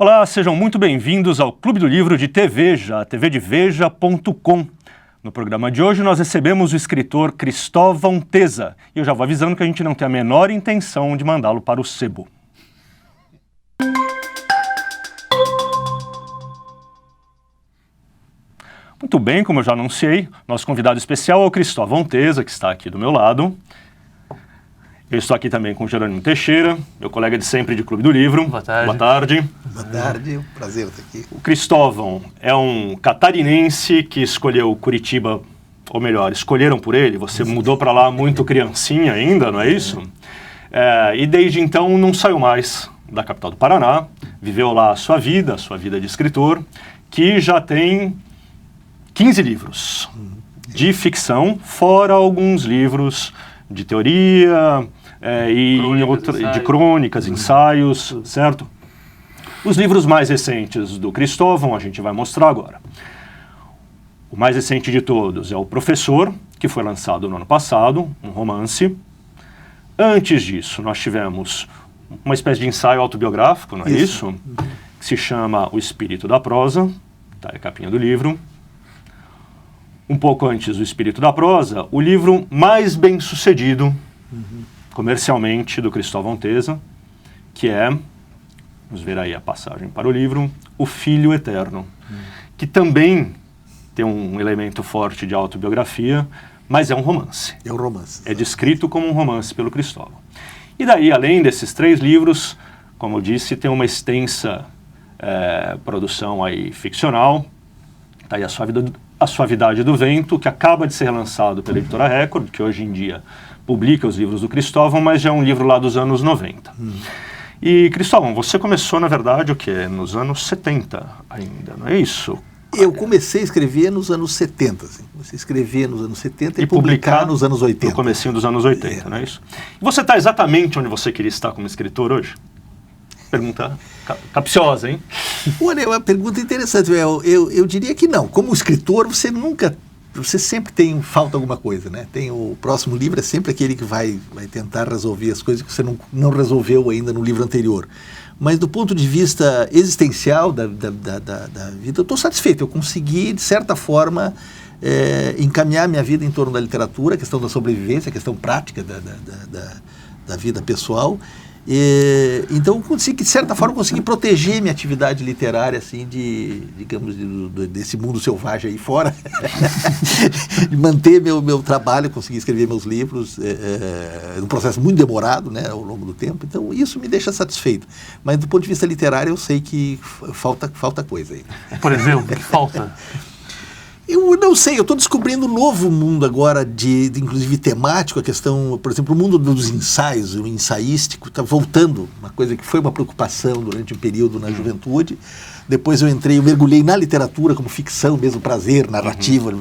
Olá, sejam muito bem-vindos ao Clube do Livro de TVeja, tvdeveja.com. No programa de hoje nós recebemos o escritor Cristóvão Teza e eu já vou avisando que a gente não tem a menor intenção de mandá-lo para o sebo. Muito bem, como eu já anunciei, nosso convidado especial é o Cristóvão Teza, que está aqui do meu lado. Eu estou aqui também com o Jerônimo Teixeira, meu colega de sempre de Clube do Livro. Boa tarde. Boa tarde. Boa tarde, prazer estar aqui. O Cristóvão é um catarinense que escolheu Curitiba, ou melhor, escolheram por ele. Você mudou para lá muito criancinha ainda, não é isso? E desde então não saiu mais da capital do Paraná, viveu lá a sua vida de escritor, que já tem 15 livros de ficção, fora alguns livros de teoria de crônicas, ensaios, certo? Os livros mais recentes do Cristóvão a gente vai mostrar agora. O mais recente de todos é O Professor, que foi lançado no ano passado, um romance. Antes disso, nós tivemos uma espécie de ensaio autobiográfico, não é isso? Que se chama O Espírito da Prosa, tá, é a capinha do livro. Um pouco antes do Espírito da Prosa, o livro mais bem sucedido comercialmente do Cristóvão Teza, que é, vamos ver aí a passagem para o livro, O Filho Eterno, que também tem um elemento forte de autobiografia, mas é um romance. É um romance. É descrito como um romance pelo Cristóvão. E daí, além desses 3 livros, como eu disse, tem uma extensa produção aí ficcional. Tá aí A Suavidade do Vento, que acaba de ser relançado pela Editora Record, que hoje em dia publica os livros do Cristóvão, mas já é um livro lá dos anos 90. E, Cristóvão, você começou, na verdade, o quê? Nos anos 70 ainda, não é isso? Eu comecei a escrever nos anos 70, assim. Comecei a escrever nos anos 70 e publicar nos anos 80. No comecinho dos anos 80, não é isso? E você está exatamente onde você queria estar como escritor hoje? Pergunta capciosa, hein? Olha, é uma pergunta interessante. Eu diria que não. Como escritor, você sempre falta alguma coisa, né? O próximo livro é sempre aquele que vai tentar resolver as coisas que você não resolveu ainda no livro anterior. Mas do ponto de vista existencial da vida, eu estou satisfeito. Eu consegui, de certa forma, encaminhar minha vida em torno da literatura, a questão da sobrevivência, a questão prática da vida pessoal. Então, de certa forma, consegui proteger minha atividade literária, assim, digamos, desse mundo selvagem aí fora, de manter meu trabalho, conseguir escrever meus livros, num processo muito demorado, né, ao longo do tempo. Então, isso me deixa satisfeito. Mas, do ponto de vista literário, eu sei que falta coisa aí. Por exemplo, o que falta? Eu não sei, eu estou descobrindo um novo mundo agora, inclusive temático, a questão, por exemplo, o mundo dos ensaios, o ensaístico, está voltando, uma coisa que foi uma preocupação durante um período na juventude. Depois eu mergulhei na literatura como ficção, mesmo prazer, narrativa.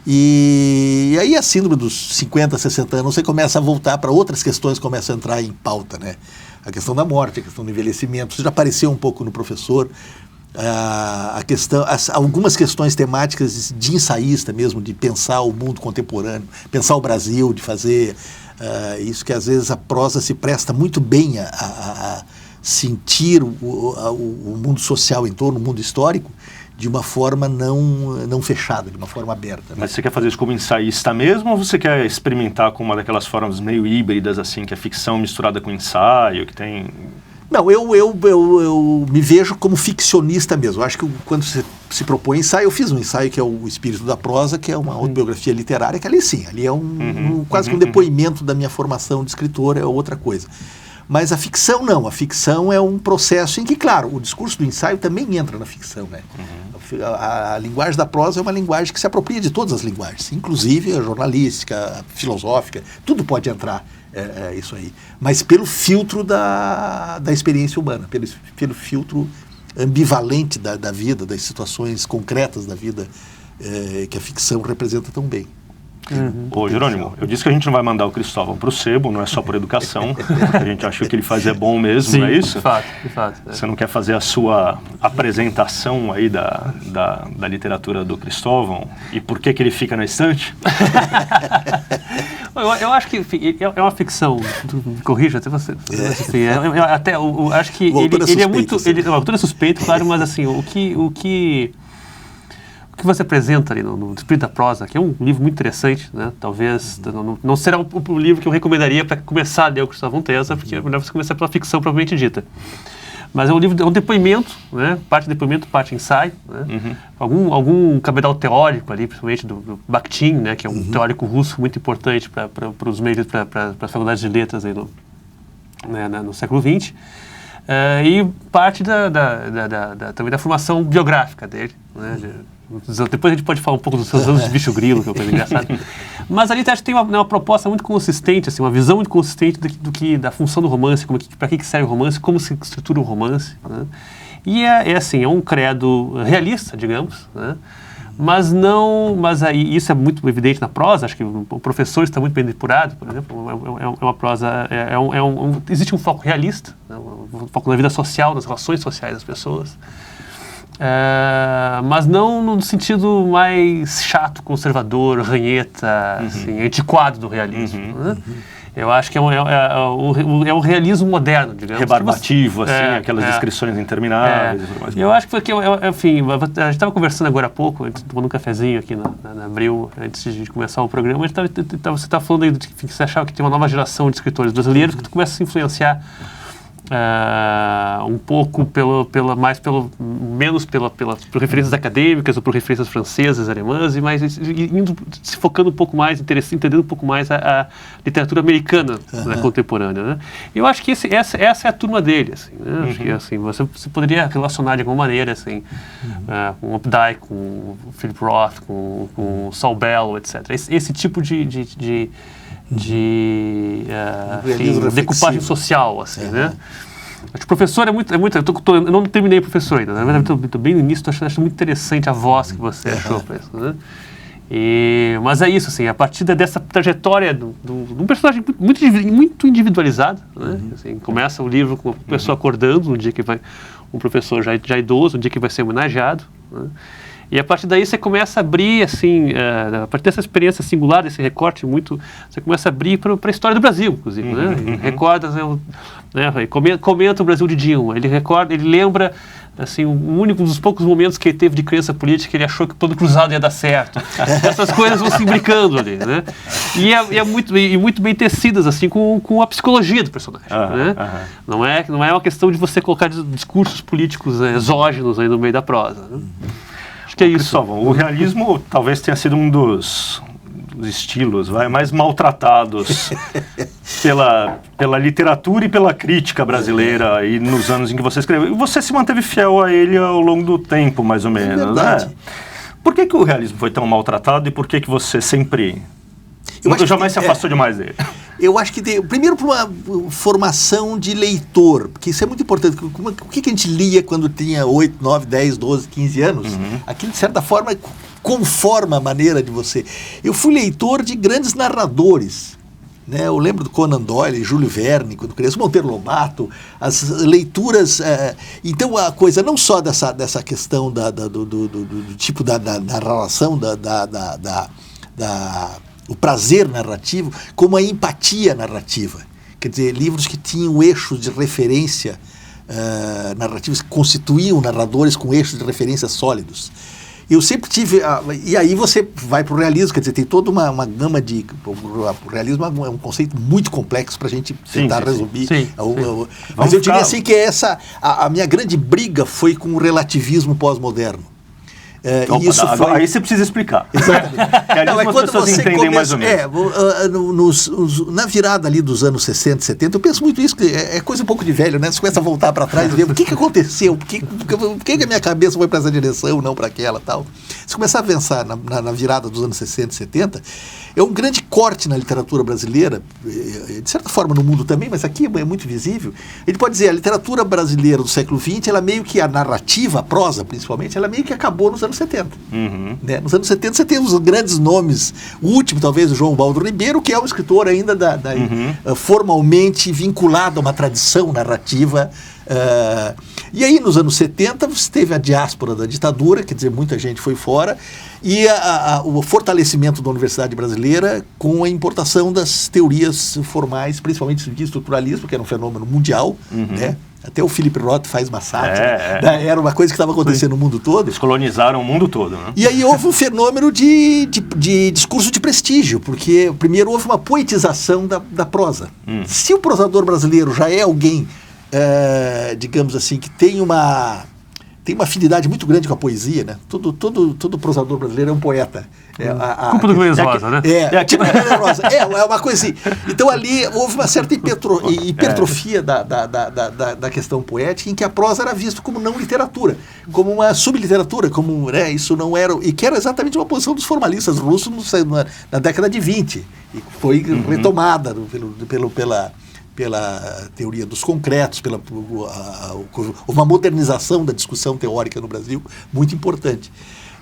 E aí a síndrome dos 50, 60 anos, você começa a voltar para outras questões, começa a entrar em pauta, né? A questão da morte, a questão do envelhecimento, isso já apareceu um pouco no Professor. Algumas questões temáticas de ensaísta mesmo, de pensar o mundo contemporâneo, pensar o Brasil, de fazer isso que às vezes a prosa se presta muito bem a sentir o mundo social em torno, o mundo histórico, de uma forma não fechada, de uma forma aberta. Né? Mas você quer fazer isso como ensaísta mesmo, ou você quer experimentar com uma daquelas formas meio híbridas, assim, que é ficção misturada com ensaio, que tem... Não, eu me vejo como ficcionista mesmo. Eu acho que quando você se propõe ensaio, eu fiz um ensaio que é O Espírito da Prosa, que é uma autobiografia literária, que ali sim, ali é quase que um depoimento da minha formação de escritor, é outra coisa. Mas a ficção não, a ficção é um processo em que, claro, o discurso do ensaio também entra na ficção, né? A linguagem da prosa é uma linguagem que se apropria de todas as linguagens, inclusive a jornalística, a filosófica, tudo pode entrar. Isso aí, mas pelo filtro da experiência humana, pelo filtro ambivalente da vida, das situações concretas da vida, que a ficção representa tão bem. Ô, Jerônimo, eu disse que a gente não vai mandar o Cristóvão para o sebo, não é só por educação, porque a gente achou que ele fazia bom mesmo, Sim, não é isso? de fato. Você não quer fazer a sua apresentação aí da literatura do Cristóvão? E por que ele fica na estante? Eu acho que, enfim, é uma ficção, me corrija, até você. Assim, acho que ele é muito... O autor é suspeito, claro, mas assim, o que você apresenta ali no Espírito da Prosa, que é um livro muito interessante, né? Talvez não será o livro que eu recomendaria para começar a ler o Cristóvão Tesa, porque é melhor você começar pela ficção propriamente dita. Mas é um livro, é um depoimento, né? Parte depoimento, parte ensaio, né? Algum cabedal teórico ali, principalmente do Bakhtin, né? Que é um teórico russo muito importante para os meios, para as faculdades de letras aí no século XX. E parte também da formação biográfica dele, né? Depois a gente pode falar um pouco dos seus anos de bicho grilo, que é uma coisa engraçada. Mas ali acho que tem uma proposta muito consistente, assim, uma visão muito consistente da função do romance, para que serve o romance, como se estrutura o romance, né? E assim, é um credo realista, digamos, né? Mas aí isso é muito evidente na prosa. Acho que o professor está muito bem depurado, por exemplo. É uma prosa, existe um foco realista, né? Um foco na vida social, nas relações sociais das pessoas. Mas não no sentido mais chato, conservador, ranheta, assim, antiquado do realismo, né? Eu acho que é um realismo moderno, digamos. Rebarbativo, aquelas descrições intermináveis. Eu acho que enfim, a gente estava conversando agora há pouco, tomando um cafezinho aqui na Abril, antes de começar o programa, você está falando aí de que você achava que tem uma nova geração de escritores brasileiros que começa a se influenciar um pouco menos por referências acadêmicas ou por referências francesas, alemãs, mas se focando um pouco mais, entendendo um pouco mais a literatura americana, né, contemporânea, né? Eu acho que essa é a turma dele, assim, né? Acho que assim, você poderia relacionar de alguma maneira, assim, com o Updike, com o Philip Roth, com o Saul Bellow, etc. Esse tipo de decupagem social, assim, né? O professor é muito eu não terminei professor ainda, na verdade estou bem no início, acho muito interessante a voz que você achou para isso, né? Mas é isso, assim, a partir dessa trajetória de um personagem muito individualizado, né? Assim, começa o livro com uma pessoa acordando no dia que vai, um professor já idoso, no dia que vai ser homenageado, né? E a partir daí você começa a abrir, assim, a partir dessa experiência singular, desse recorte você começa a abrir para a história do Brasil, inclusive, né? Recorda, né, comenta o Brasil de Dilma, ele lembra, assim, um dos poucos momentos que ele teve de crença política que ele achou que o plano cruzado ia dar certo. Essas coisas vão se imbricando ali, né? E muito bem tecidas, assim, com a psicologia do personagem, né? Não é uma questão de você colocar discursos políticos exógenos aí no meio da prosa, né? Que é isso. Cristóvão, o realismo talvez tenha sido um dos estilos mais maltratados pela literatura e pela crítica brasileira aí nos anos em que você escreveu. E você se manteve fiel a ele ao longo do tempo, mais ou menos, né? Por que o realismo foi tão maltratado e por que você sempre... jamais se afastou demais dele? Eu acho que primeiro por uma formação de leitor, porque isso é muito importante. O que a gente lia quando tinha 8, 9, 10, 12, 15 anos? Aquilo, de certa forma, conforma a maneira de você. Eu fui leitor de grandes narradores, né? Eu lembro do Conan Doyle, Júlio Verne, quando criança, Monteiro Lobato, as leituras... então, a coisa não só dessa questão do tipo da narração, o prazer narrativo, como a empatia narrativa. Quer dizer, livros que tinham eixos de referência narrativos, que constituíam narradores com eixos de referência sólidos. Eu sempre tive... e aí você vai para o realismo, quer dizer, tem toda uma gama de... O realismo é um conceito muito complexo para a gente tentar resumir. Sim. Mas eu diria assim que a minha grande briga foi com o relativismo pós-moderno. Aí você precisa explicar. Exatamente. As pessoas entendem mais ou menos. Na virada ali dos anos 60, 70, eu penso muito isso, que é coisa um pouco de velho, né? Você começa a voltar para trás e ver o que aconteceu, por que a minha cabeça foi para essa direção, não para aquela tal. Se começar a pensar na virada dos anos 60 e 70, é um grande corte na literatura brasileira, de certa forma no mundo também, mas aqui é muito visível. Ele pode dizer, a literatura brasileira do século XX, ela meio que, a narrativa, a prosa principalmente, ela meio que acabou nos anos anos 70. Né? Nos anos 70 você tem os grandes nomes, o último talvez o João Baldo Ribeiro, que é um escritor ainda formalmente vinculado a uma tradição narrativa. E aí nos anos 70 você teve a diáspora da ditadura, quer dizer, muita gente foi fora, e o fortalecimento da Universidade Brasileira com a importação das teorias formais, principalmente de estruturalismo, que era um fenômeno mundial, né? Até o Philip Roth faz uma sátira. Era uma coisa que estava acontecendo no mundo todo. Eles colonizaram o mundo todo, né? E aí houve um fenômeno de discurso de prestígio, porque primeiro houve uma poetização da prosa. Se o prosador brasileiro já é alguém, digamos assim, que tem uma afinidade muito grande com a poesia, né? Todo prosador brasileiro é um poeta. Culpa do Guimarães Rosa, né? É uma coisa assim. Então ali houve uma certa hipertrofia da questão poética, em que a prosa era vista como não literatura, como uma subliteratura, como isso não era... E que era exatamente uma posição dos formalistas russos na década de 20. E foi retomada pela teoria dos concretos, uma modernização da discussão teórica no Brasil, muito importante.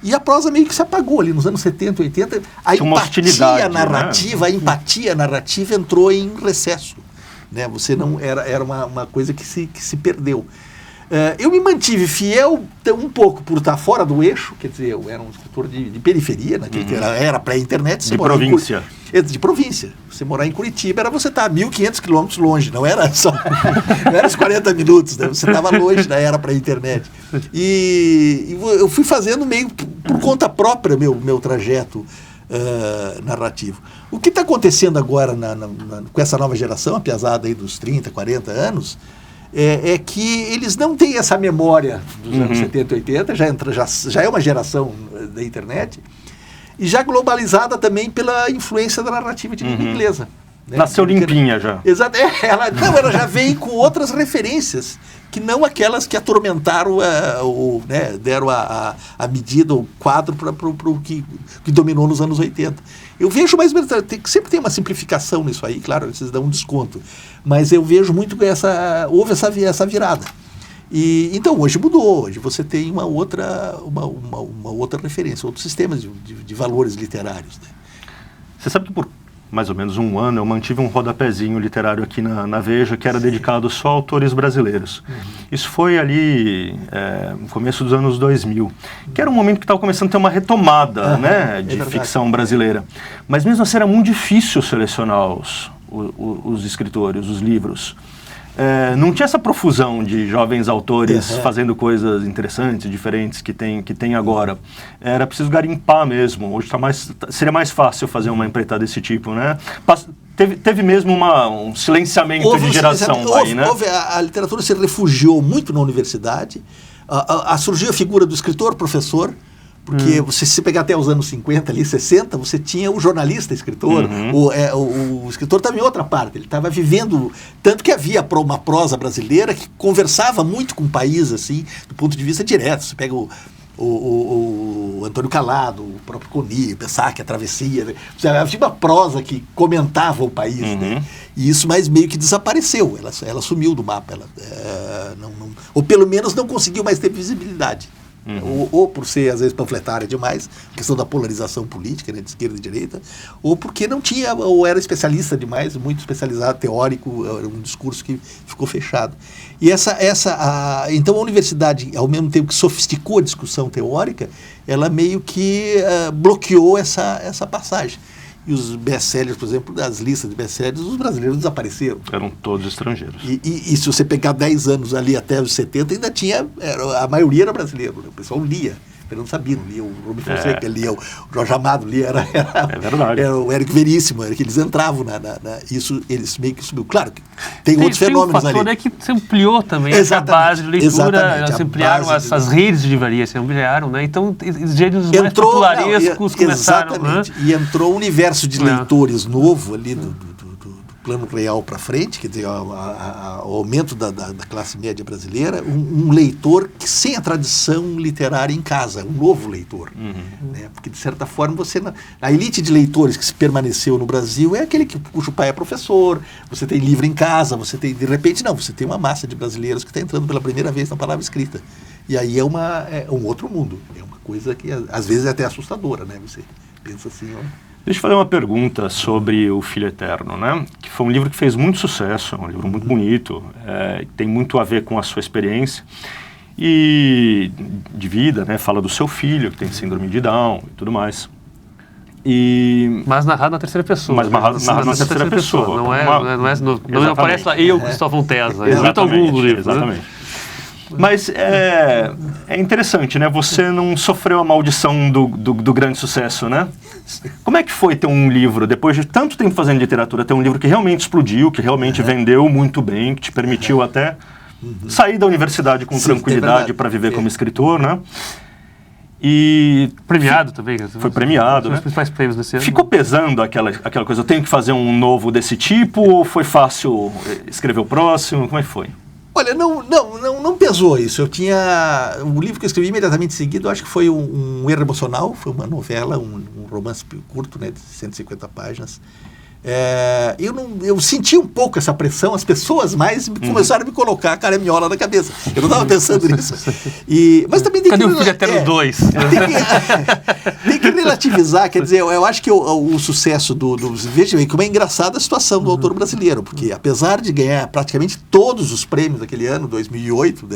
E a prosa meio que se apagou ali nos anos 70, 80. A empatia narrativa entrou em recesso. Né? Você não era uma coisa que se perdeu. Eu me mantive fiel um pouco por estar fora do eixo, quer dizer, eu era um escritor de periferia, naquele que era pré-internet. De província. De província. Você morar em Curitiba era você estar 1.500 quilômetros longe, não era os 40 minutos, né? Você estava longe da era pré-internet. E eu fui fazendo meio por conta própria meu trajeto narrativo. O que está acontecendo agora com essa nova geração, a piazada aí dos 30, 40 anos, é que eles não têm essa memória dos anos 70, 80, já é uma geração da internet, e já globalizada também pela influência da narrativa de língua inglesa. Né? Nasceu limpinha já. Exato. Ela já vem com outras referências, que não aquelas que atormentaram, deram a medida, o quadro para o que dominou nos anos 80. Eu vejo sempre tem uma simplificação nisso aí, claro, vocês dão um desconto, mas eu vejo muito que houve essa virada. E então hoje mudou, hoje você tem uma outra referência, outros sistemas de valores literários. Né? Você sabe que por mais ou menos um ano eu mantive um rodapézinho literário aqui na Veja, que era dedicado só a autores brasileiros. Isso foi ali no começo dos anos 2000, que era um momento que estava começando a ter uma retomada de ficção brasileira. Mas mesmo assim era muito difícil selecionar os escritores, os livros. Não tinha essa profusão de jovens autores fazendo coisas interessantes, diferentes que tem agora. Era preciso garimpar mesmo. Hoje seria mais fácil fazer uma empreitada desse tipo, né? Teve mesmo um silenciamento de geração. A literatura se refugiou muito na universidade. Surgiu a figura do escritor, professor, porque se pegar até os anos 50, ali, 60, você tinha o jornalista escritor, o escritor estava em outra parte, ele estava vivendo, tanto que havia uma prosa brasileira que conversava muito com o país, assim, do ponto de vista direto. Você pega o Antônio Calado, o próprio Coni, Pessac, a Travessia, né? Havia uma prosa que comentava o país, né? E isso mais meio que desapareceu, ela sumiu do mapa, ou pelo menos não conseguiu mais ter visibilidade. Ou por ser, às vezes, panfletária demais, questão da polarização política, né, de esquerda e direita, ou porque não tinha, ou era especialista demais, muito especializado, teórico, um discurso que ficou fechado. E então a universidade, ao mesmo tempo que sofisticou a discussão teórica, ela meio que bloqueou essa passagem. E os best-sellers, por exemplo, das listas de best-sellers, os brasileiros desapareceram. Eram todos estrangeiros. E se você pegar 10 anos ali até os 70, ainda tinha, a maioria era brasileiro, né? O pessoal lia. Fernando Sabino lia, o Rubem Fonseca lia, o Jorge Amado lia, é verdade. Era o Érico Veríssimo, que eles entravam isso, eles meio que subiu. Claro que tem outros fenômenos ali. Tem um fator que se ampliou também a base de leitura, se ampliaram as redes de livraria, se ampliaram, né? Então, os gêneros mais popularescos começaram. Exatamente, e entrou um universo de leitores novo ali do Plano Real para frente, quer dizer, o aumento da classe média brasileira, um leitor que sem a tradição literária em casa, um novo leitor. Né? Porque, de certa forma, a elite de leitores que se permaneceu no Brasil é aquele cujo pai é professor, você tem livro em casa, de repente, você tem uma massa de brasileiros que está entrando pela primeira vez na palavra escrita. E aí é um outro mundo, é uma coisa que às vezes é até assustadora, né? Você pensa assim, ó. Deixa eu fazer uma pergunta sobre O Filho Eterno, né? Que foi um livro que fez muito sucesso, um livro muito bonito, tem muito a ver com a sua experiência e de vida, né? Fala do seu filho, que tem síndrome de Down e tudo mais. Mas narrado na terceira pessoa. Mas narrado na terceira pessoa. Não aparece lá eu, Cristóvão Tesa. Exato algum do livro. Exatamente. Né? Mas é interessante, né? Você não sofreu a maldição do grande sucesso, né? Como é que foi ter um livro, depois de tanto tempo fazendo literatura, ter um livro que realmente explodiu, que realmente vendeu muito bem, que te permitiu até sair da universidade com tranquilidade para viver como escritor, né? E premiado também. Foi premiado, né? Os principais prêmios desse ano. Ficou pesando aquela coisa, eu tenho que fazer um novo desse tipo, ou foi fácil escrever o próximo? Como é que foi? Olha, não pesou isso. Eu tinha... O livro que eu escrevi imediatamente em seguida, eu acho que foi um Erro Emocional, foi uma novela, um romance curto, né, de 150 páginas. Eu senti um pouco essa pressão, as pessoas mais começaram a me colocar a caramiola na cabeça. Eu não estava pensando nisso. Mas também tem Cadê o Filho Eterno 2? Tem que relativizar, quer dizer, eu acho que o sucesso veja bem como é engraçada a situação do autor brasileiro, porque apesar de ganhar praticamente todos os prêmios daquele ano, 2008,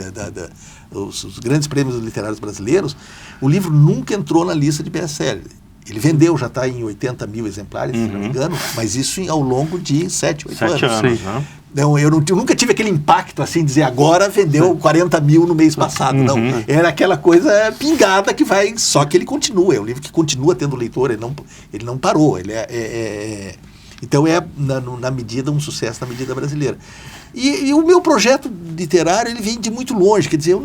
os grandes prêmios literários brasileiros, o livro nunca entrou na lista de best-seller. Ele vendeu, já está em 80 mil exemplares, se não me engano, mas isso ao longo de 7, 8 anos. 7 anos, né? Não, eu nunca tive aquele impacto assim, dizer agora vendeu 40 mil no mês passado. Não, era aquela coisa pingada que vai, só que ele continua, é um livro que continua tendo leitor, ele não parou, então na medida, um sucesso na medida brasileira. E o meu projeto literário, ele vem de muito longe, quer dizer,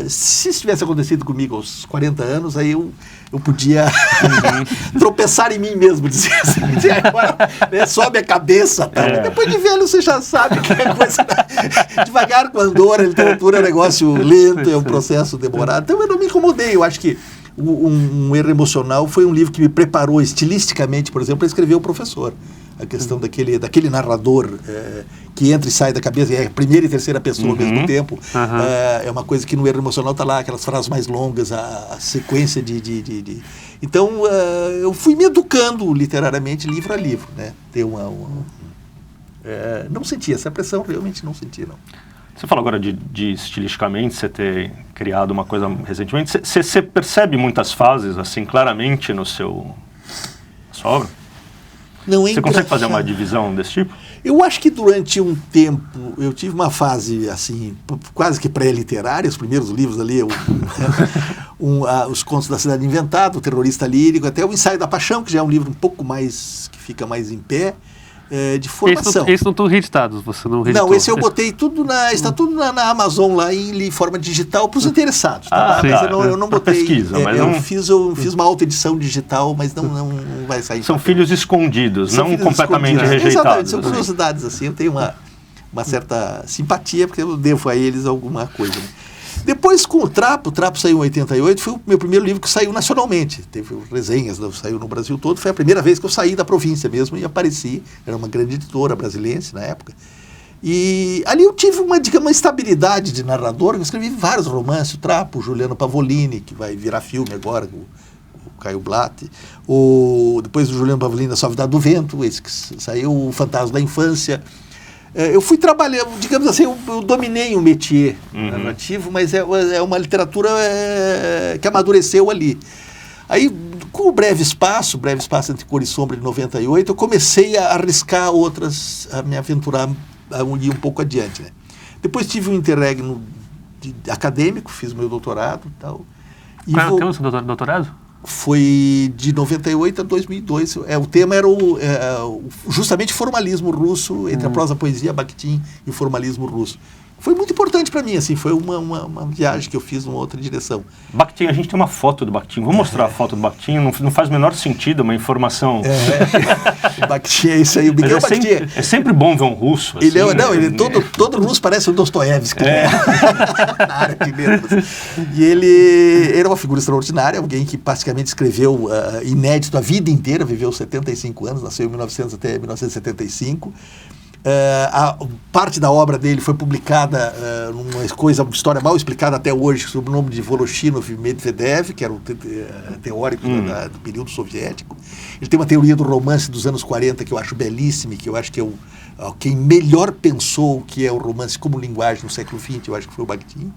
se isso tivesse acontecido comigo aos 40 anos, aí eu podia tropeçar em mim mesmo, dizer assim, agora sobe a cabeça, tá? Depois de velho você já sabe que é coisa devagar com andor, a literatura é um negócio lento, é um processo demorado, então eu não me incomodei, eu acho que um Erro Emocional foi um livro que me preparou estilisticamente, por exemplo, para escrever O Professor. A questão daquele narrador que entra e sai da cabeça, é a primeira e terceira pessoa ao mesmo tempo. É uma coisa que no Erro Emocional está lá, aquelas frases mais longas, a sequência de... Então, eu fui me educando literariamente, livro a livro, né? Não senti essa pressão, realmente não senti, não. Você falou agora de estilisticamente, você ter criado uma coisa recentemente. Você percebe muitas fases, assim, claramente na sua obra? Você consegue fazer uma divisão desse tipo? Eu acho que durante um tempo, eu tive uma fase, assim, quase que pré-literária, os primeiros livros ali, Os Contos da Cidade Inventada, O Terrorista Lírico, até O Ensaio da Paixão, que já é um livro um pouco mais, que fica mais em pé, de formação. Esses não estão reeditados, você não reeditou? Não, esse eu botei tudo está tudo na Amazon lá em forma digital para os interessados. Tá? Mas eu não botei. Pesquisa, mas eu fiz uma auto-edição digital, mas não vai sair. São filhos escondidos, não completamente rejeitados. Exatamente, são curiosidades assim. Eu tenho uma certa simpatia, porque eu devo a eles alguma coisa. Né? Depois, com o Trapo saiu em 88, foi o meu primeiro livro que saiu nacionalmente. Teve resenhas, saiu no Brasil todo. Foi a primeira vez que eu saí da província mesmo e apareci. Era uma grande editora brasilense na época. E ali eu tive uma estabilidade de narrador. Eu escrevi vários romances, o Trapo, o Juliano Pavolini, que vai virar filme agora, o Caio Blatt. Depois o Juliano Pavolini, A Suavidade do Vento, esse que saiu, O Fantasma da Infância. Eu fui trabalhando, digamos assim, eu dominei o métier narrativo, mas é uma literatura que amadureceu ali. Aí, com o Breve Espaço Entre Cor e Sombra, de 98, eu comecei a arriscar outras, a me aventurar, a ir um pouco adiante. Né? Depois tive um interregno acadêmico, fiz meu doutorado e tal. Qual é o tema do seu doutorado? Foi de 98 a 2002. O tema era justamente o formalismo russo, entre a prosa, a poesia, Bakhtin e o formalismo russo. Foi muito importante para mim, assim, foi uma viagem que eu fiz numa outra direção. Bakhtin, a gente tem uma foto do Bakhtin. Vamos mostrar a foto do Bakhtin? Não faz o menor sentido uma informação... O Bakhtin é isso aí. O Miguel Bakhtin é sempre bom ver um russo. Assim, todo russo parece o Dostoiévski. Na área de letras. E ele era uma figura extraordinária, alguém que praticamente escreveu inédito a vida inteira, viveu 75 anos, nasceu em 1900 até 1975. A parte da obra dele foi publicada numa uma história mal explicada até hoje, sob o nome de Voloshinov Medvedev, que era o teórico do período soviético. Ele tem uma teoria do romance dos anos 40 que eu acho belíssima, que eu acho que é quem melhor pensou o que é o romance como linguagem no século XX, eu acho que foi o Bakhtin.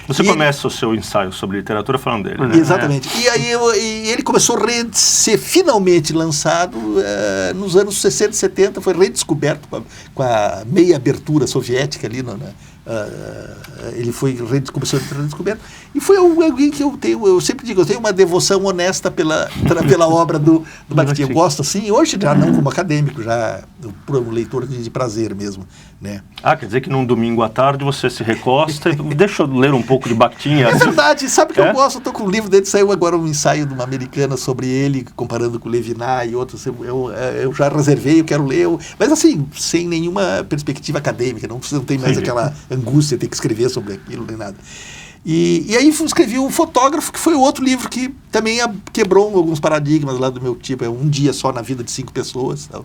Você começa o seu ensaio sobre literatura falando dele, né? Exatamente. E aí ele começou a ser finalmente lançado nos anos 60 e 70, foi redescoberto com a meia abertura soviética ali, ele começou a ser redescoberto, e foi alguém que eu sempre digo, eu tenho uma devoção honesta pela obra do Bakhtin. Eu gosto assim, hoje já não como acadêmico, já um leitor de prazer mesmo, né? Quer dizer que num domingo à tarde você se recosta e deixa eu ler um pouco de Bakhtin. É verdade, sabe que eu gosto, eu tô com um livro dele, saiu agora um ensaio de uma americana sobre ele, comparando com Levinas e outros, eu já reservei, eu quero ler, mas assim, sem nenhuma perspectiva acadêmica, não tem mais aquela angústia de ter que escrever sobre aquilo, nem nada. E aí escrevi O Fotógrafo, que foi outro livro que também quebrou alguns paradigmas lá do meu tipo, é um dia só na vida de 5 pessoas, tal.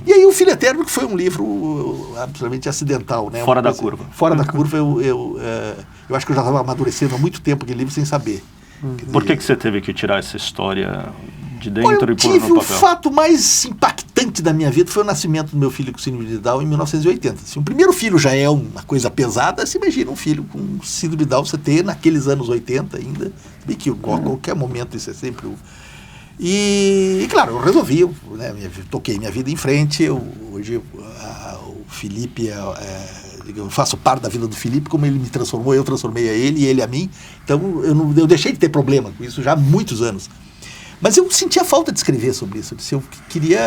E aí O Filho Eterno, que foi um livro absolutamente acidental, né? Fora da curva. Fora da curva, eu acho que eu já estava amadurecendo há muito tempo aquele livro sem saber. Por que você teve que tirar essa história de dentro e pôr no papel? Eu tive o fato mais impactante da minha vida foi o nascimento do meu filho com síndrome de Down em 1980. Se o primeiro filho já é uma coisa pesada, se imagina um filho com síndrome de Down você ter naqueles anos 80 ainda, bem que a qualquer momento isso é sempre E claro, eu resolvi, né, toquei minha vida em frente. Hoje o Felipe eu faço parte da vida do Felipe, como ele me transformou, eu transformei a ele e ele a mim. Então eu deixei de ter problema com isso já há muitos anos. Mas eu sentia falta de escrever sobre isso. Eu queria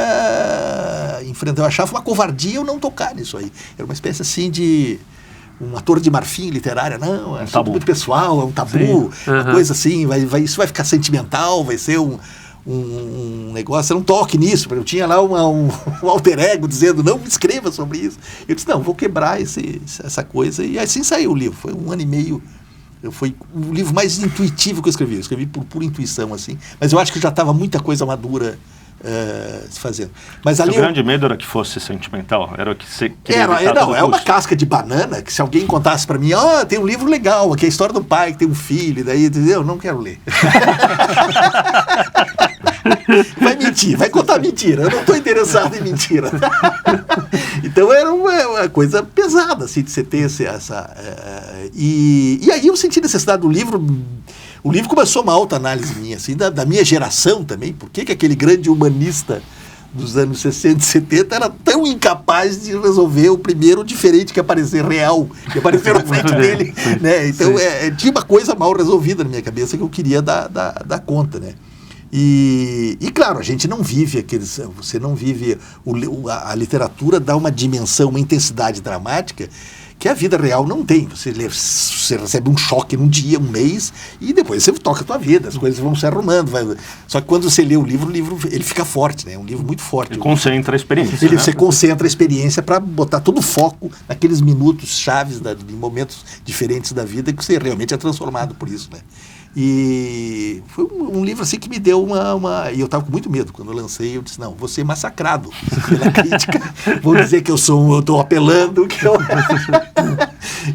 enfrentar, eu achava uma covardia eu não tocar nisso aí. Era uma espécie assim de um ator de marfim literária, não, é um muito pessoal, é um tabu, uma coisa assim, isso vai ficar sentimental, vai ser um negócio, eu não toque nisso. Eu tinha lá um alter ego dizendo, não escreva sobre isso. Eu disse, não, vou quebrar essa coisa. E assim saiu o livro. Foi 1 ano e meio. Foi o livro mais intuitivo que eu escrevi. Eu escrevi por pura intuição, assim. Mas eu acho que já estava muita coisa madura se fazendo. Mas ali o grande medo era que fosse sentimental? Era o que você queria é uma casca de banana que se alguém contasse para mim, tem um livro legal, aqui é a história do pai que tem um filho, daí eu não quero ler. Vai mentir, vai contar mentira. Eu não estou interessado em mentira. Então era uma coisa pesada, assim, de você ter essa... E aí eu senti necessidade do livro. O livro começou uma alta análise minha, assim, da minha geração também. Por que aquele grande humanista dos anos 60 e 70 era tão incapaz de resolver o primeiro diferente que aparecer real, que apareceu na frente dele, né? Então tinha uma coisa mal resolvida na minha cabeça que eu queria dar conta, né? E claro, a gente não vive você não vive, a literatura dá uma dimensão, uma intensidade dramática que a vida real não tem. Você recebe um choque num dia, um mês, e depois você toca a tua vida, as coisas vão se arrumando. Só que quando você lê o livro ele fica forte, né? É um livro muito forte. Ele concentra a experiência. Você concentra a experiência para botar todo o foco naqueles minutos chaves, em momentos diferentes da vida, que você realmente é transformado por isso, né? E foi um livro assim que me deu E eu estava com muito medo. Quando eu lancei, eu disse, não, vou ser massacrado pela crítica. Vou dizer que eu estou apelando.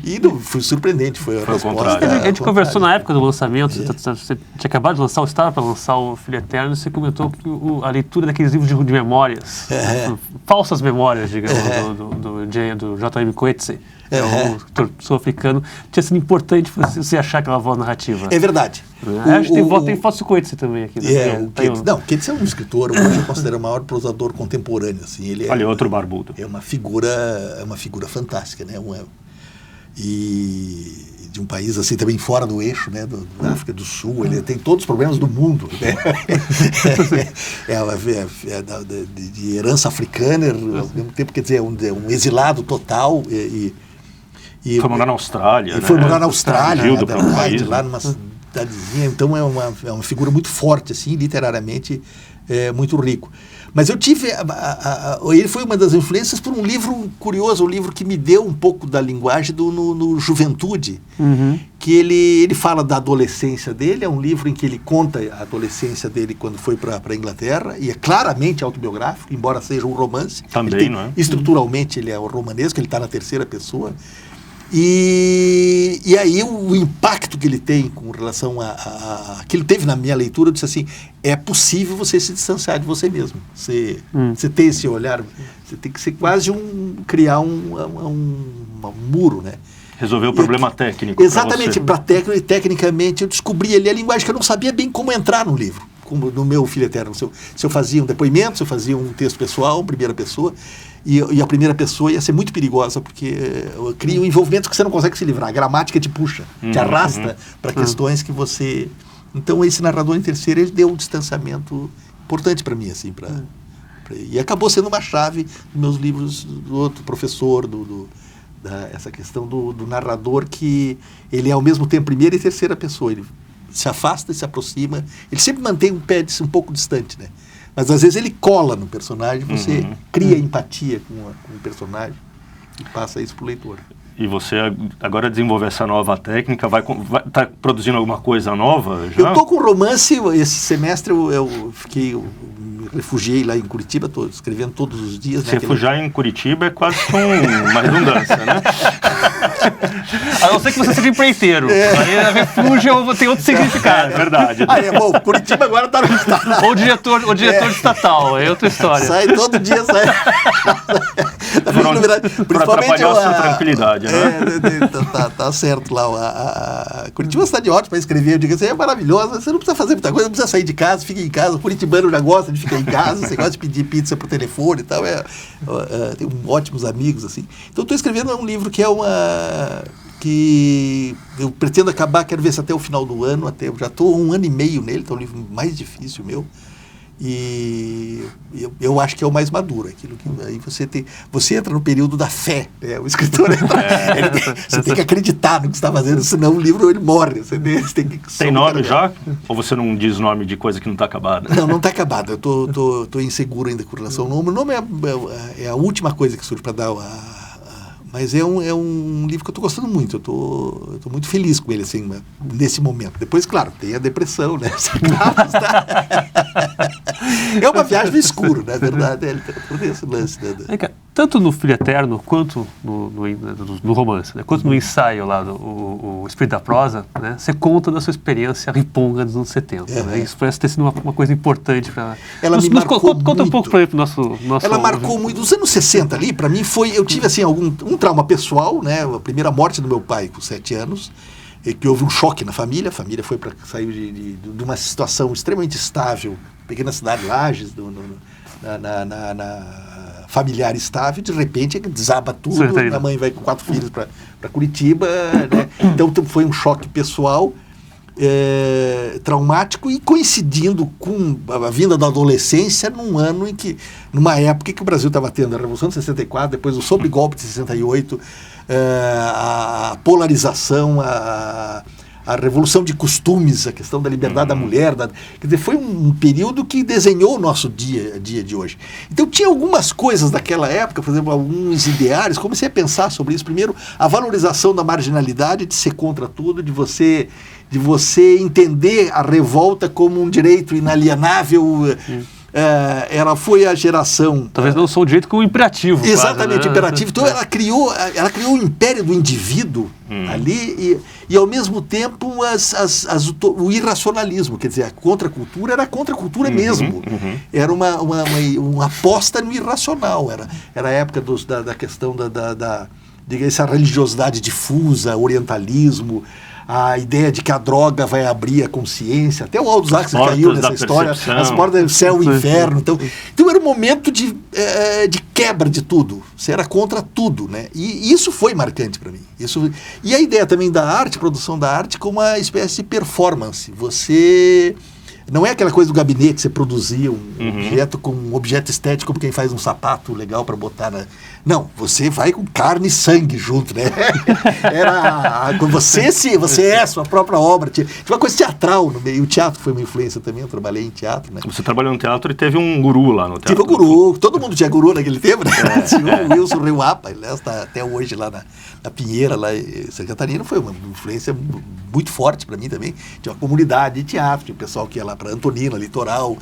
E não, foi surpreendente, foi a resposta. A gente conversou na época do lançamento, você tinha acabado de lançar, estava para lançar o Filho Eterno, e você comentou que a leitura daqueles livros de memórias, falsas memórias, digamos, do J.M. Coetzee, o sul-africano, tinha sido importante você achar aquela voz narrativa. É verdade. Acho que tem foto do Coetzee também aqui. Coetzee é um escritor, hoje eu considero o maior prosador contemporâneo. Assim, ele Olha, outro barbudo. É uma figura fantástica, né? E de um país assim também fora do eixo, né, da África do Sul, ele tem todos os problemas do mundo, né? De herança africana, ao mesmo tempo, quer dizer, um exilado total e foi morar na Austrália, foi morar na Austrália, lá numa cidadezinha. Então é uma figura muito forte, assim, literariamente muito rico. Mas eu tive... ele foi uma das influências por um livro curioso, um livro que me deu um pouco da linguagem no Juventude, que ele fala da adolescência dele, é um livro em que ele conta a adolescência dele quando foi para a Inglaterra, e é claramente autobiográfico, embora seja um romance. Também, não é? Estruturalmente ele é um romanesco, ele está na terceira pessoa. E aí o impacto que ele tem com relação a que ele teve na minha leitura, eu disse assim, é possível você se distanciar de você mesmo, você ter esse olhar, você tem que ser quase criar um muro, né? Resolver o problema técnico. Exatamente, tecnicamente eu descobri ali a linguagem que eu não sabia bem como entrar no livro, como no meu Filho Eterno, se eu fazia um depoimento, se eu fazia um texto pessoal, primeira pessoa. E a primeira pessoa ia ser muito perigosa, porque cria um envolvimento que você não consegue se livrar. A gramática te puxa, te arrasta para questões que você... Então, esse narrador em terceira, ele deu um distanciamento importante para mim, assim, e acabou sendo uma chave dos meus livros do outro professor, essa questão do narrador, que ele é ao mesmo tempo primeira e terceira pessoa. Ele se afasta e se aproxima. Ele sempre mantém um pé um pouco distante, né? Mas às vezes ele cola no personagem, você cria empatia com o personagem e passa isso para o leitor. E você agora desenvolver essa nova técnica, tá produzindo alguma coisa nova já? Eu estou com romance, esse semestre eu me refugiei lá em Curitiba, estou escrevendo todos os dias. Se refugiar em Curitiba é quase uma redundância, né? A não ser que você seja empreiteiro. Aí refúgio tem outro significado. É verdade. Bom, Curitiba agora está no estado. Ou diretor estatal, é outra história. Sai todo dia, sai. Para atrapalhar a sua tranquilidade, né? Tá certo lá. Curitiba é uma cidade ótima para escrever, eu digo assim, é maravilhosa, você não precisa fazer muita coisa, não precisa sair de casa, fica em casa. O curitibano já gosta de ficar em casa, você gosta de pedir pizza por telefone e tal. Tenho ótimos amigos, assim. Então, estou escrevendo um livro que que eu pretendo acabar, quero ver se até o final do ano, já estou 1 ano e meio nele, então é o livro mais difícil meu. E eu acho que é o mais maduro, aquilo que aí você entra no período da fé, né? O escritor você tem que acreditar no que está fazendo, senão o livro ele morre. Você tem que tem nome já? Ou você não diz nome de coisa que não está acabada? Não está acabada. Eu tô inseguro ainda com relação ao nome. O nome é a última coisa que surge para dar mas é um livro que eu estou gostando muito. Eu tô muito feliz com ele, assim, nesse momento. Depois, claro, tem a depressão, né? É uma viagem no escuro, na verdade. Por esse lance. Tanto no Filho Eterno, quanto no romance, né? Quanto no ensaio lá, o Espírito da Prosa, né? Você conta da sua experiência riponga dos anos 70. Né? Isso parece ter sido uma coisa importante para... Ela me marcou conta muito. Um pouco para o nosso... Ela marcou muito. Nos anos 60 ali, para mim, eu tive assim, um trauma pessoal, né? A primeira morte do meu pai com 7 anos, que houve um choque na família. A família saiu de uma situação extremamente estável, pequena cidade, Lages, familiar estável, de repente desaba tudo. Minha mãe vai com 4 filhos para Curitiba, né? Então foi um choque pessoal, traumático, e coincidindo com a vinda da adolescência numa época que o Brasil estava tendo a Revolução de 64, depois o sobregolpe de 68, a polarização, a revolução de costumes, a questão da liberdade da mulher, quer dizer, foi um período que desenhou o nosso dia a dia de hoje. Então tinha algumas coisas daquela época, por exemplo, alguns ideários, comecei a pensar sobre isso. Primeiro, a valorização da marginalidade, de ser contra tudo, de você entender a revolta como um direito inalienável. Ela foi a geração... Talvez não sou o direito como imperativo. Exatamente, quase, né? imperativo. Então ela criou o império do indivíduo ali e ao mesmo tempo o irracionalismo. Quer dizer, a contracultura era a contracultura mesmo. Era uma aposta no irracional. Era a época da questão dessa religiosidade difusa, orientalismo, a ideia de que a droga vai abrir a consciência. Até o Aldous Huxley caiu nessa história, as portas do céu e inferno. Então era um momento de quebra de tudo. Você era contra tudo, né? E isso foi marcante para mim. E a ideia também da arte, produção da arte, como uma espécie de performance. Você Não é aquela coisa do gabinete que você produzia um objeto com um objeto estético, como quem faz um sapato legal para botar na... Não, você vai com carne e sangue junto, né? Você é a sua própria obra. Tinha uma coisa teatral no meio. O teatro foi uma influência também, eu trabalhei em teatro, né? Você trabalhou no teatro e teve um guru lá no teatro. Tive um guru, todo mundo tinha guru naquele tempo, né? O Wilson Reuapa, ele está até hoje lá na Pinheira, lá em Santa Catarina, foi uma influência muito forte para mim também. Tinha uma comunidade de teatro, tinha o pessoal que ia lá para Antonina, Litoral.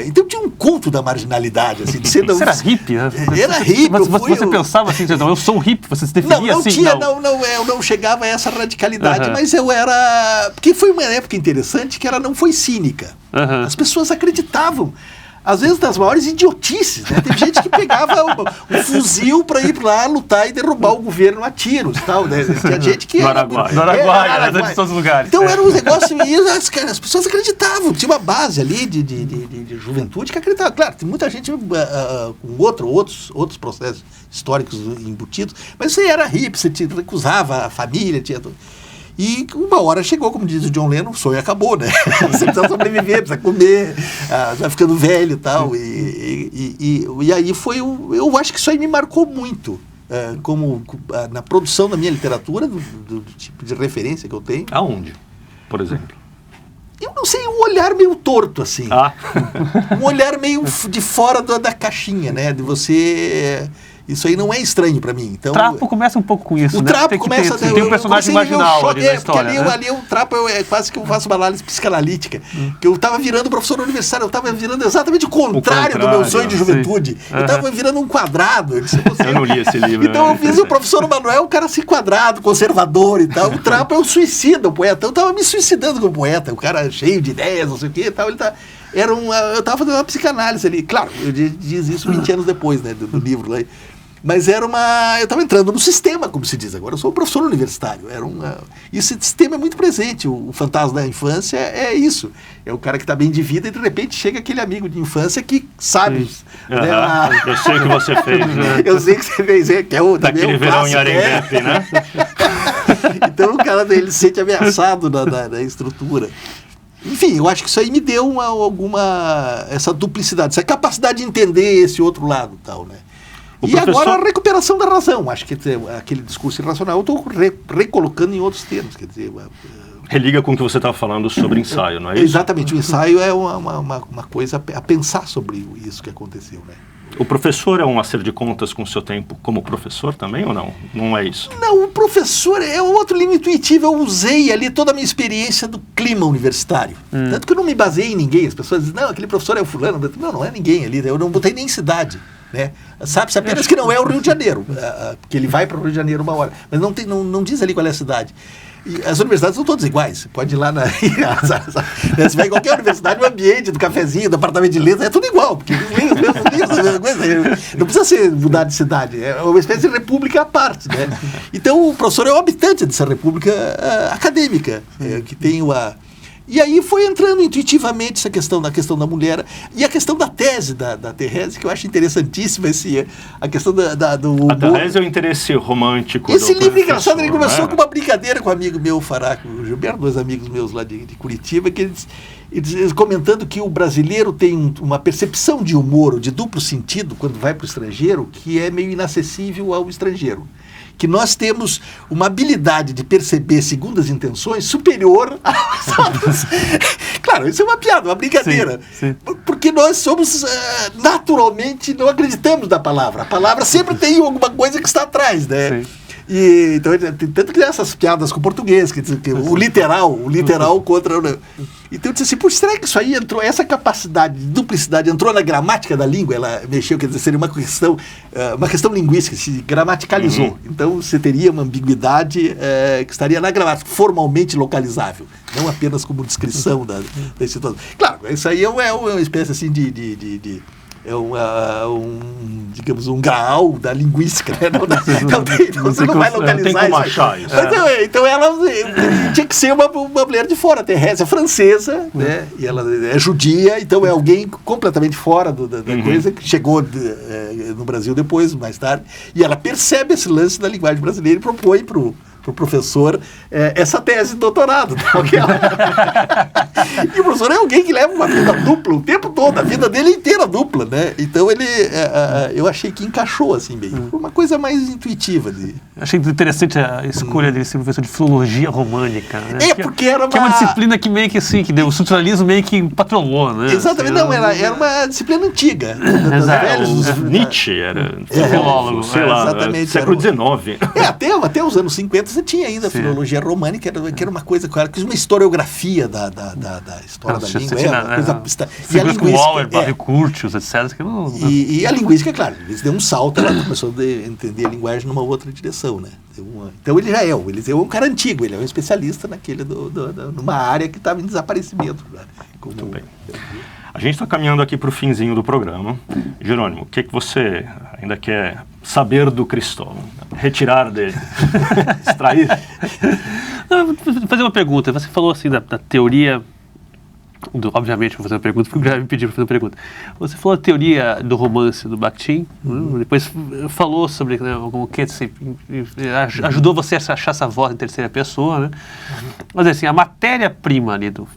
Então tinha um culto da marginalidade, assim, de ser... Você era hippie, né? Era hippie. Você pensava assim, eu sou hippie, você se definia assim? Eu não chegava a essa radicalidade, mas eu era... Porque foi uma época interessante que ela não foi cínica. As pessoas acreditavam. Às vezes das maiores idiotices, né? Teve gente que pegava um fuzil para ir lá lutar e derrubar o governo a tiros, tal, né? Tinha gente que... No Araguaia, em todos os lugares. Então era um negócio... E as pessoas acreditavam. Tinha uma base ali de juventude que acreditava. Claro, tem muita gente com outros processos históricos embutidos, mas você era hippie, você recusava a família, tinha... E uma hora chegou, como diz o John Lennon, o sonho acabou, né? Você precisa sobreviver, precisa comer, vai ficando velho e tal. E aí foi eu acho que isso aí me marcou muito, na produção da minha literatura, do tipo de referência que eu tenho. Aonde, por exemplo? Eu não sei, um olhar meio torto, assim. Um olhar meio de fora da caixinha, né? De você... Isso aí não é estranho pra mim. Então, Trapo começa um pouco com isso, o né? Trapo começa... Tem um personagem marginal ali na história, porque ali o Trapo é quase que eu faço uma análise psicanalítica. Que eu estava virando professor universitário, eu estava virando exatamente o contrário do meu sonho de juventude. Eu estava virando um quadrado. Eu não li esse livro. Então eu fiz o professor Manuel, o cara assim quadrado, conservador e tal. O Trapo é um suicida, o poeta. Eu estava me suicidando como poeta, o cara cheio de ideias, não sei o que e tal. Ele tá... eu estava fazendo uma psicanálise ali. Claro, eu diz isso 20 anos depois, né, do livro lá. Mas eu estava entrando no sistema, como se diz agora. Eu sou um professor universitário. E esse sistema é muito presente. O fantasma da infância é isso. É o cara que está bem de vida e de repente chega aquele amigo de infância que sabe. Né, eu sei o que você fez. Né? Eu sei que você fez. Que é daquele verão em Arembepe, né? Então o cara ele se sente ameaçado da estrutura. Enfim, eu acho que isso aí me deu essa duplicidade, essa capacidade de entender esse outro lado tal, né? Agora a recuperação da razão. Acho que aquele discurso irracional eu estou recolocando em outros termos. Quer dizer, religa com o que você estava falando sobre ensaio, não é isso? Exatamente. O ensaio é uma coisa a pensar sobre isso que aconteceu, né? O professor é um acerto de contas com o seu tempo como professor também ou não? Não é isso? Não, o professor é um outro livro intuitivo. Eu usei ali toda a minha experiência do clima universitário. Tanto que eu não me baseei em ninguém. As pessoas dizem, não, aquele professor é o fulano. Não é ninguém ali. Eu não botei nem cidade. Né? Sabe-se apenas que não é o Rio de Janeiro, que ele vai para o Rio de Janeiro uma hora, mas não diz ali qual é a cidade. E as universidades são todas iguais. Você pode ir lá você vai em qualquer universidade, o ambiente do cafezinho, do apartamento de letras, é tudo igual, porque os mesmos livros, não precisa mudar de cidade, é uma espécie de república à parte, né? Então o professor é um habitante dessa república acadêmica, que tem E aí foi entrando intuitivamente essa questão da mulher e a questão da tese da Thérèse, que eu acho interessantíssima, a questão do... A Thérèse é o interesse romântico. Esse livro engraçado, ele começou com uma brincadeira com um amigo meu, Faraco Gilberto, dois amigos meus lá de Curitiba, que eles comentando que o brasileiro tem uma percepção de humor, de duplo sentido, quando vai para o estrangeiro, que é meio inacessível ao estrangeiro. Que nós temos uma habilidade de perceber segundas intenções superior às outras. Claro, isso é uma piada, uma brincadeira. Sim. Porque nós somos, naturalmente, não acreditamos na palavra. A palavra sempre tem alguma coisa que está atrás, né? Sim. Então, tanto que essas piadas com o português, que o literal contra... Então eu disse assim, por será que isso aí entrou, essa capacidade de duplicidade entrou na gramática da língua, ela mexeu, quer dizer, seria uma questão linguística, se gramaticalizou. Então você teria uma ambiguidade que estaria na gramática, formalmente localizável, não apenas como descrição da situação. Claro, isso aí é uma espécie assim digamos, um graal da linguística, né? Você não vai localizar tem como achar isso. Então ela tinha que ser uma mulher de fora. A Thérèse é francesa, né? E ela é judia, então é alguém completamente fora da coisa, que chegou no Brasil depois, mais tarde, e ela percebe esse lance da linguagem brasileira e propõe para o professor essa tese de doutorado. E o professor é alguém que leva uma vida dupla o tempo todo, a vida dele inteira dupla, né? Então eu achei que encaixou assim bem. Foi uma coisa mais intuitiva. Achei interessante a escolha dele ser professor de filologia românica, né? Porque era uma... Que é uma disciplina que meio que assim, que deu o estruturalismo meio que patrolou, né? Exatamente, assim, era uma disciplina antiga. Nietzsche era filólogo, sei lá, exatamente, século XIX. Até os anos 50 você tinha ainda a filologia românica, que era uma coisa, claro, que uma historiografia da história da língua. E a linguística... Waller, Curtius, etc. Que não... E a linguística, claro, eles deu um salto, ela começou a entender a linguagem numa outra direção, né? Então ele é um cara antigo, ele é um especialista numa área que estava em desaparecimento. Né? Muito bem. A gente está caminhando aqui para o finzinho do programa. Jerônimo, o que você ainda quer saber do Cristóvão? Retirar dele? Extrair? Não, vou fazer uma pergunta. Você falou assim da teoria... obviamente vou fazer uma pergunta, porque já me pediram para fazer uma pergunta. Você falou a teoria do romance do Bakhtin, depois falou sobre como que ajudou você a achar essa voz em terceira pessoa, né? Mas assim, a matéria-prima ali do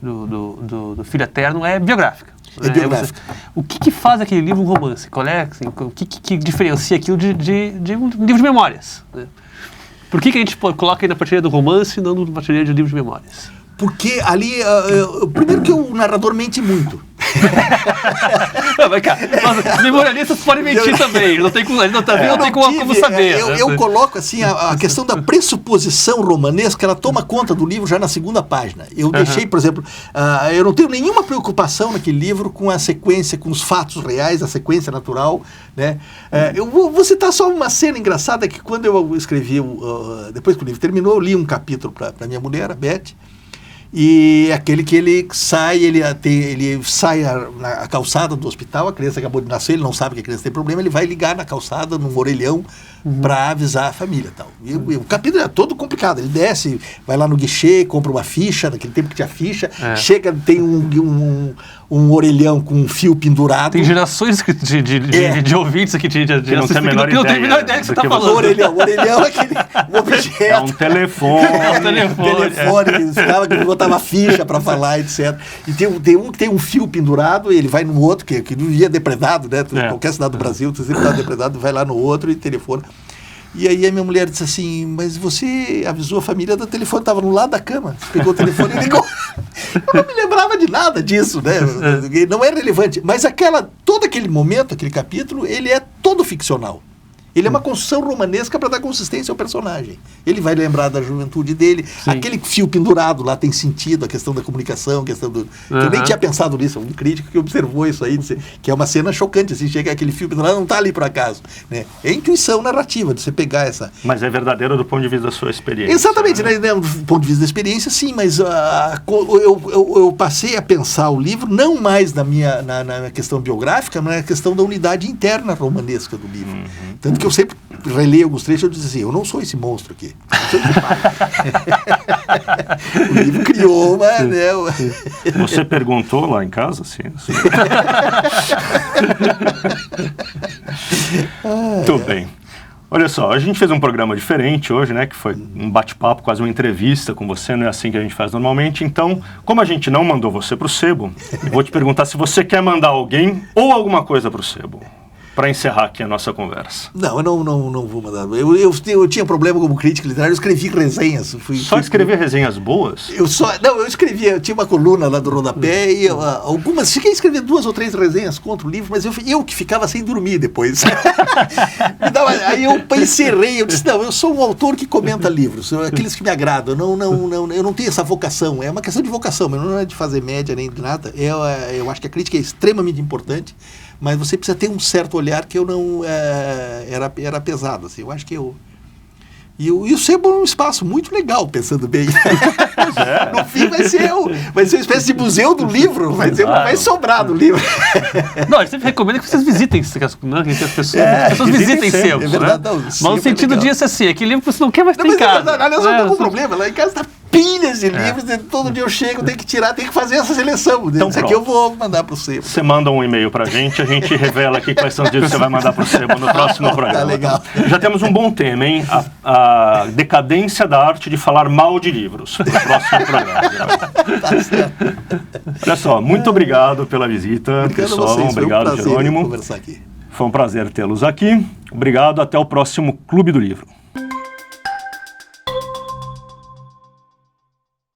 Filho Eterno é biográfica. É biográfica. O que faz aquele livro um romance? Qual é, assim, o que diferencia aquilo de um livro de memórias? Né? Por que a gente coloca aí na prateleira do romance e não na prateleira de livro de memórias? Porque ali, primeiro que o narrador mente muito. Vai cá, mas memorialistas podem mentir também, não tem como saber. Eu coloco assim a questão da pressuposição romanesca, ela toma conta do livro já na segunda página. Eu deixei, por exemplo, eu não tenho nenhuma preocupação naquele livro com a sequência, com os fatos reais, a sequência natural, né? Eu vou citar só uma cena engraçada que quando eu escrevi, depois que o livro terminou, eu li um capítulo para minha mulher, a Beth. E aquele que ele sai na calçada do hospital, a criança acabou de nascer, ele não sabe que a criança tem problema, ele vai ligar na calçada, num orelhão, para avisar a família. Tal. E o capítulo é todo complicado, ele desce, vai lá no guichê, compra uma ficha, naquele tempo que tinha ficha, chega, tem um orelhão com um fio pendurado. Tem gerações de ouvintes aqui de não tem a menor ideia do que você está falando. O orelhão é aquele objeto. É um telefone. Que botava ficha para falar, etc. E tem um que tem um fio pendurado, ele vai no outro, que vivia depredado, né? Qualquer cidade do Brasil, você sempre está depredado, vai lá no outro e telefona. E aí a minha mulher disse assim, mas você avisou a família do telefone, estava no lado da cama, pegou o telefone e ligou. Eu não me lembrava de nada disso, né? Não é relevante. Mas todo aquele momento, aquele capítulo, ele é todo ficcional. Ele é uma construção romanesca para dar consistência ao personagem. Ele vai lembrar da juventude dele. Sim. Aquele fio pendurado lá tem sentido, a questão da comunicação, a questão do... Eu nem tinha pensado nisso, um crítico que observou isso aí, que é uma cena chocante, assim, chega aquele fio pendurado, não está ali por acaso. Né? É intuição narrativa de você pegar essa... Mas é verdadeiro do ponto de vista da sua experiência. Exatamente, né? Do ponto de vista da experiência, sim, mas eu passei a pensar o livro não mais na questão biográfica, mas na questão da unidade interna romanesca do livro. Tanto que eu sempre releio alguns trechos e eu disse assim, eu não sou esse monstro aqui. O livro criou uma... Né, Você perguntou lá em casa? Sim. Muito bem. Olha só, a gente fez um programa diferente hoje, né? Que foi um bate-papo, quase uma entrevista com você, não é assim que a gente faz normalmente. Então, como a gente não mandou você para o sebo, eu vou te perguntar se você quer mandar alguém ou alguma coisa para o sebo. Para encerrar aqui a nossa conversa. Não, eu não vou mandar. Eu tinha problema como crítico literário, eu escrevi resenhas. Escrever resenhas boas? Eu tinha uma coluna lá do Rodapé e cheguei a escrever 2 ou 3 resenhas contra o livro, mas eu que ficava sem dormir depois. Aí eu encerrei, eu disse, não, eu sou um autor que comenta livros, aqueles que me agradam, eu não tenho essa vocação, é uma questão de vocação, mas não é de fazer média nem de nada, eu acho que a crítica é extremamente importante, mas você precisa ter um certo olhar que eu não... era pesado, assim. Eu acho que eu... E o sebo é um espaço muito legal, pensando bem. No fim vai ser uma espécie de museu do livro, vai sobrar do livro. Não, eu sempre recomendo que vocês visitem, que as pessoas visitem sebos. É verdade, né? Mas o sentido disso é assim, aquele livro que você não quer mais ter em casa. Aliás, eu não tenho um problema, lá em casa está pilhas de livros, e todo dia eu chego, tenho que tirar, tenho que fazer essa seleção. Então, isso aqui eu vou mandar para o sebo. Você manda um e-mail para a gente revela aqui quais são os livros que você vai mandar para o sebo no próximo programa. Tá legal. Já temos um bom tema, hein? A decadência da arte de falar mal de livros. No próximo programa. Tá certo. Olha só, muito obrigado pela visita, Obrigado pessoal. a vocês. Obrigado, foi um prazer Jerônimo. conversar aqui. Foi um prazer tê-los aqui. Obrigado, até o próximo Clube do Livro.